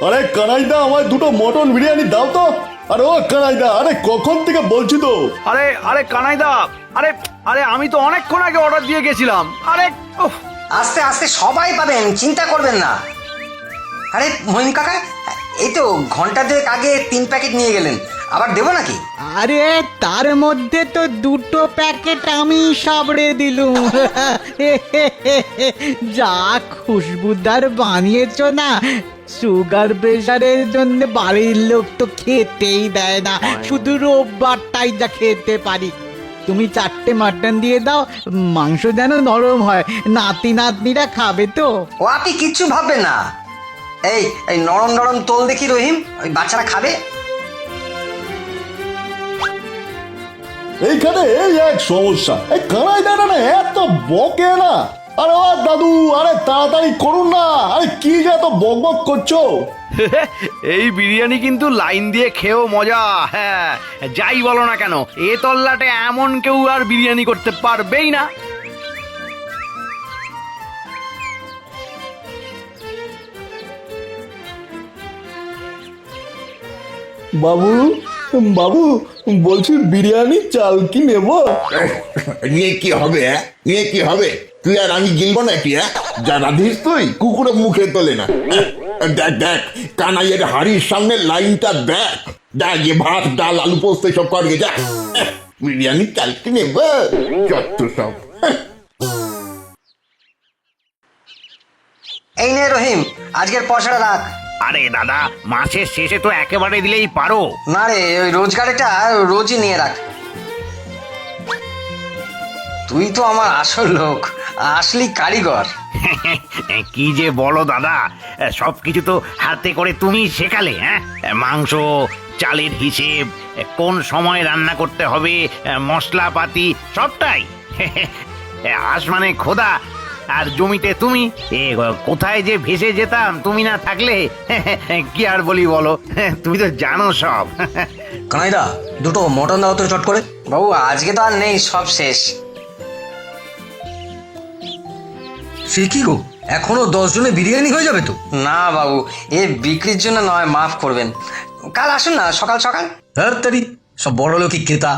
আরে কানাইদা, আমায় দুটো মটন বিরিয়ানি দাও তো। আরে ও কানাইদা, আরে কখন থেকে বলছি তো। আরে আরে কানাইদা, আরে আরে আমি তো অনেকক্ষণ আগে অর্ডার দিয়ে গেছিলাম। আরে উফ। আস্তে আস্তে সবাই পাবেন, চিন্তা করবেন না। আরে মহিম কাকা, এই তো ঘন্টা দুয়েক আগে 3 প্যাকেট নিয়ে গেলেন, আবার দেবো নাকি? আরে তার মধ্যে তো দুটো প্যাকেট আমি সাবড়ে দিলুম। যা খুশবুদার বানিয়েছো না, সুগার প্রেশারের জন্য বাড়ির লোক তো খেতেই দেয় না, শুধু রোববারটাই যা খেতে পারি। তুমি 4টে মাটন দিয়ে দাও, মাংস যেন নরম হয়, নাতি নাতনিরা খাবে তো। ও আপনি কিচ্ছু ভাববেন না। এই এই নরম নরম তোল দেখি রহিম, ওই বাচ্চারা খাবে। এইখানে এই এক সমস্যা, এই কানাইদা না এত বকে না। আরে ও দাদু, আরে তাড়াতাড়ি করুন না। আরে কি যে এত বক বক করছো? এই বিরিয়ানি কিন্তু লাইন দিয়ে খেয়েও মজা। হ্যাঁ, যাই বলো না কেন, এ তল্লাটে এমন কেউ আর বিরিয়ানি করতে পারবেই না। বাবু, বাবু বলছি বিরিয়ানি চাল কি নেব? নিয়ে কি হবে? নিয়ে কি হবে? তুই আর আমি গিলবো নাকি? যা রাধিস তুই, কুকুরের মুখে তোলে না। দেখ দেখ, কানাইয়ের হাড়ির সামনে লাইনটা দেখ। দেখ যে ভাত ডাল আলু পোস্ত সব করবে। যা, বিরিয়ানি চাল কি নেব? যত সব। এই নে রহিম, আজকের পয়সাটা রাখ। আরে দাদা, মাসের শেষে তো একেবারে দিলেই পারো। না রে, ওই রোজগারেটা রোজই নিয়ে রাখ। তুই তো আমার আসল লোক, আসলি কারিগর। কি যে বলো দাদা, সবকিছু তো হাতে করে তুমি শেখালে। হ্যাঁ, মাংস চালের হিসেব, কোন সময় রান্না করতে হবে, মশলাপাতি সবটাই। আসমানে খোদা আর জমিতে তুমি। কোথায় যে ভেসে যেতাম তুমি না থাকলে। কি আর বলি বলো, তুমি তো জানো সব। কানাইদা, দুটো মটন দাও তো চট করে। বাবু আজকে তো আর নেই, সব শেষ। সে কি গো, এখনো 10 জনে বিরিয়ানি হয়ে যাবে তো? না বাবু, এ বিক্রির জন্য নয়, মাফ করবেন। কাল আসুন না সকাল সকাল। তাড়াতাড়ি সব বড় লোকই ক্রেতা।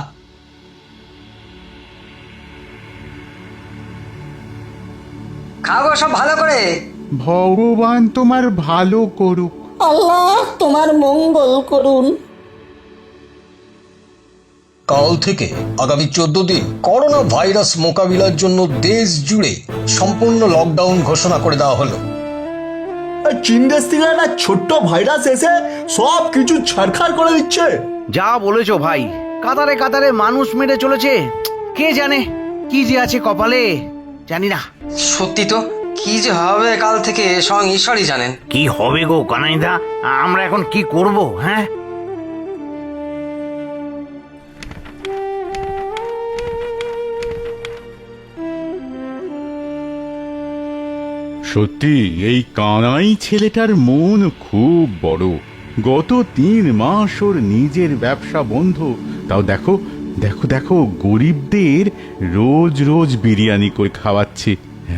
খাও সব ভালো করে। ভগবান তোমার ভালো করুক। আল্লাহ তোমার মঙ্গল করুন। কাল থেকে আগামী 14 দিন করোনা ভাইরাস মোকাবিলার জন্য দেশ জুড়ে সম্পূর্ণ লকডাউন ঘোষণা করে দেওয়া হলো। চীন দেশ থেকে একটা ছোট্ট ভাইরাস এসে সব কিছু ছাড়খাড় করে দিচ্ছে। যা বলেছো ভাই, কাতারে কাতারে মানুষ মেরে চলেছে। কে জানে কি যে আছে কপালে, জানি না। সত্যি তো, কি যে হবে কাল থেকে স্বয়ং ঈশ্বরই জানেন। কি হবে গো কানাইদা, আমরা এখন কি করব? হ্যাঁ, সত্যি এই কানাই ছেলেটার মন খুব বড়। গত 3 মাস ওর নিজের ব্যবসা বন্ধ, তাও দেখো দেখো দেখো গরিবদের রোজ রোজ বিরিয়ানি করে খাওয়াচ্ছে।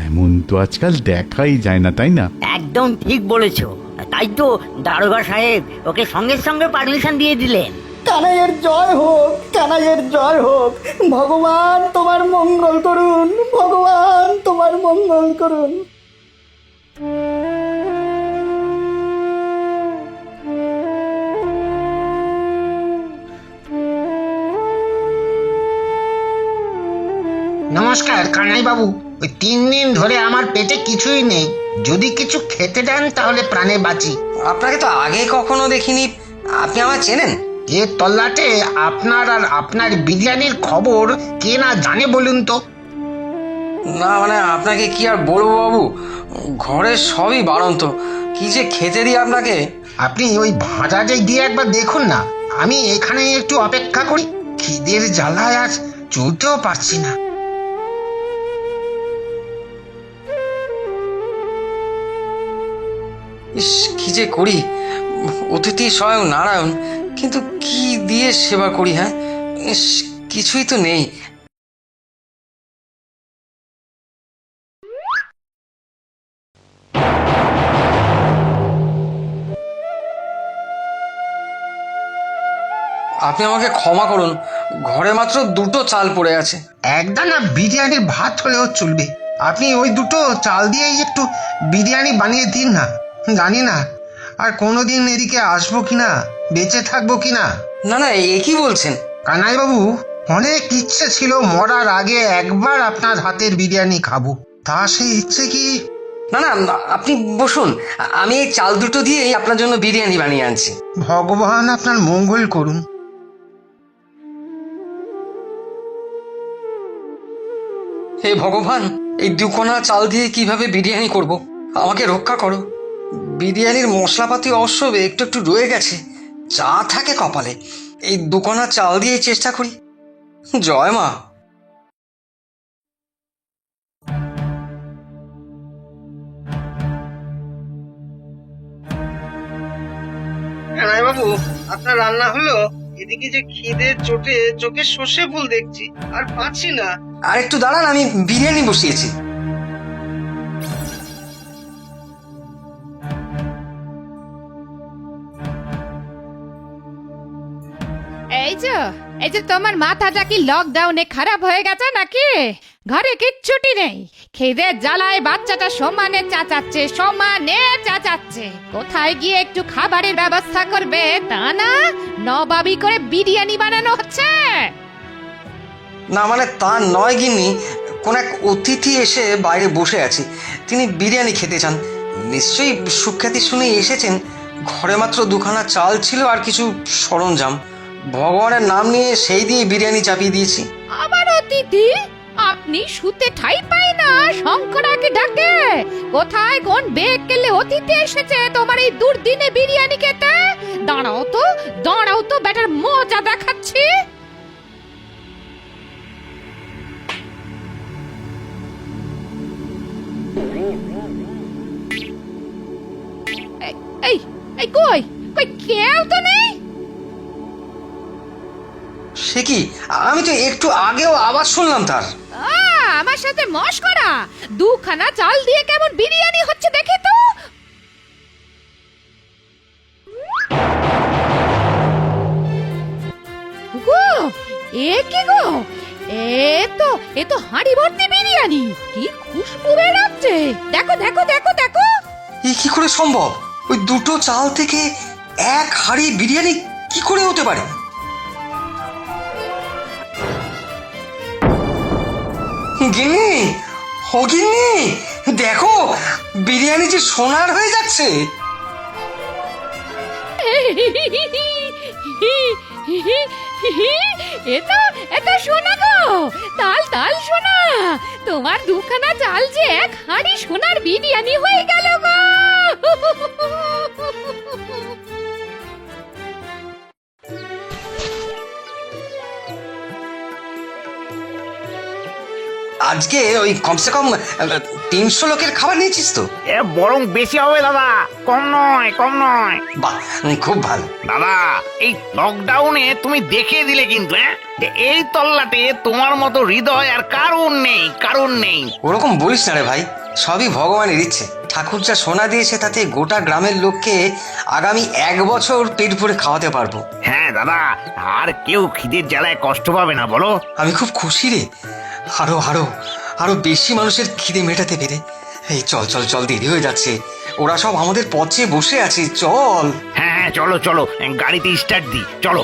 এমন তো আজকাল দেখাই যায় না, তাই না? একদম ঠিক বলেছো। তাই তো দারোগা সাহেব ওকে সঙ্গে সঙ্গে পারমিশন দিয়ে দিলেন। কানাইয়ের জয় হোক, কানাইয়ের জয় হোক। ভগবান তোমার মঙ্গল করুন, ভগবান তোমার মঙ্গল করুন। নমস্কার কানাই বাবু। ওই 3 দিন ধরে আমার পেটে কিছুই নেই, যদি কিছু খেতে দেন তাহলে প্রাণে বাঁচি। আপনাকে তো আগে কখনো দেখিনি, আপনি আমায় চেনেন? এ তল্লাটে আপনার আর আপনার বিরিয়ানির খবর কে না জানে বলুন তো? না মানে আপনাকে কি আর বলবো বাবু, ঘরের সবই বাড়ন্ত, কি যে খেতে দিই আপনাকে। আপনি ওই ভাঁড়াটাই দিয়ে একবার দেখুন না, আমি এখানে একটু অপেক্ষা করি। খিদের জ্বালায় আর চলতেও পারছি না। ইস, কি যে করি, অতিথি স্বয়ং নারায়ণ, কিন্তু কি দিয়ে সেবা করি? হ্যাঁ, ইস, কিছুই তো নেই। আপনি আমাকে ক্ষমা করুন, ঘরে মাত্র দুটো চাল পড়ে আছে। একদানা বিরিয়ানির ভাত হলেও চলবে। আপনি ওই দুটো চাল দিয়েই একটু বিরিয়ানি বানিয়ে দিন না। জানি না আর কোনোদিন এদিকে আসবো কিনা, বেঁচে থাকবো কিনা। না না, এ কি বলছেন? কানাই বাবু, অনেক ইচ্ছে ছিল মরার আগে একবার আপনার হাতের বিরিয়ানি খাবো। তা সেই ইচ্ছে কি? না না, আপনি বসুন, আমি এই চাল দুটো দিয়েই আপনার জন্য বিরিয়ানি বানিয়ে আনছি। ভগবান আপনার মঙ্গল করুন। হে ভগবান, এই দুকোনা চাল দিয়ে কিভাবে বিরিয়ানি করব? আমাকে রক্ষা করো। বিরিয়ানির মশলাপাতি অবশ্য একটু একটু রয়ে গেছে, যা থাকে কপালে। এই দুকোনা চাল দিয়ে চেষ্টা করি। জয় মা। কানাই বাবু, আপনার রান্না হলো? এদিকে যে খিদে চোটে চোখে সর্ষে ফুল দেখছি, আর পাচ্ছি না। আর একটু দাঁড়ান, আমি বিরিয়ানি বসিয়েছি। এই যে তোমার মাথাটা কি লকডাউনে খারাপ হয়ে গেছে নাকি? ঘরে কিচ্ছুটি নেই, খিদে জ্বালায় বাচ্চাটা সমানে চাচাচ্ছে। কোথায় গিয়ে একটু খাবারের ব্যবস্থা করবে তা না, নবাবি করে বিরিয়ানি বানানো হচ্ছে। না মানে তা নয় গিন্নি, কোন এক অতিথি এসে বাইরে বসে আছে, তিনি বিরিয়ানি খেতে চান। নিশ্চয়ই সুখ্যাতি শুনে এসেছেন। ঘরে মাত্র দুখানা চাল ছিল আর কিছু সরঞ্জাম। ভগবানের নাম নিয়ে সেই দিয়ে বিরিয়ানি চাপিয়ে দিয়েছি। আবার অতিথি? আপনি শুতে ঠাই পাই না, শঙ্করাকে ডাকে। কোথায় কোন বেগ কেলে অতিথি এসেছে তোমার এই দুর্দিনে বিরিয়ানি খেতে? দাঁড়াও তো ব্যাটার মজা দেখাচ্ছি। এই কই কেউ তো নেই। সে কি, আমি তো একটু আগেও আওয়াজ শুনলাম তার। আমার সাথে মশকরা? দুখানা চাল দিয়ে কেমন বিরিয়ানি হচ্ছে দেখে তো। গো, এ কি গো? এ তো হাঁড়ি ভর্তি বিরিয়ানি। কি খুশবু বেরোচ্ছে! দেখো। এ কি করে সম্ভব? ওই দুটো চাল থেকে এক হাঁড়ি বিরিয়ানি কি করে হতে পারে? গিন্নি, ও গিন্নি, দেখো বিরিয়ানি যে সোনার হয়ে যাচ্ছে। এটা সোনা গো, তাল সোনা। তোমার দুখানা চাল যে এক হাঁড়ি সোনার বিরিয়ানি হয়ে গেল গো। আজকে ওই কমসে কম 300 লোকের খাবার নিয়েছিস তো? বরং বেশি হবে দাদা, কম নয়। বাহ, খুব ভালো। দাদা, এই লকডাউনে তুমি দেখিয়ে দিলে কিন্তু, যে এই তল্লাটে তোমার মতো হৃদয় আর কারণ নেই। ওরকম বলিস না রে ভাই, সবই ভগবানের ইচ্ছে। ঠাকুর যা সোনা দিয়েছে তাতে গোটা গ্রামের লোককে আগামী 1 বছর পেট ভরে খাওয়াতে পারবো। হ্যাঁ দাদা, আর কেউ খিদের জ্বালায় কষ্ট পাবে না, বলো। আমি খুব খুশি রে, আরো বেশি মানুষের খিদে মেটাতে পেরে। এই চল, দেরি হয়ে যাচ্ছে। ওরা সব আমাদের পথে বসে আছে, চল। হ্যাঁ চলো, গাড়িতে স্টার্ট দি, চলো।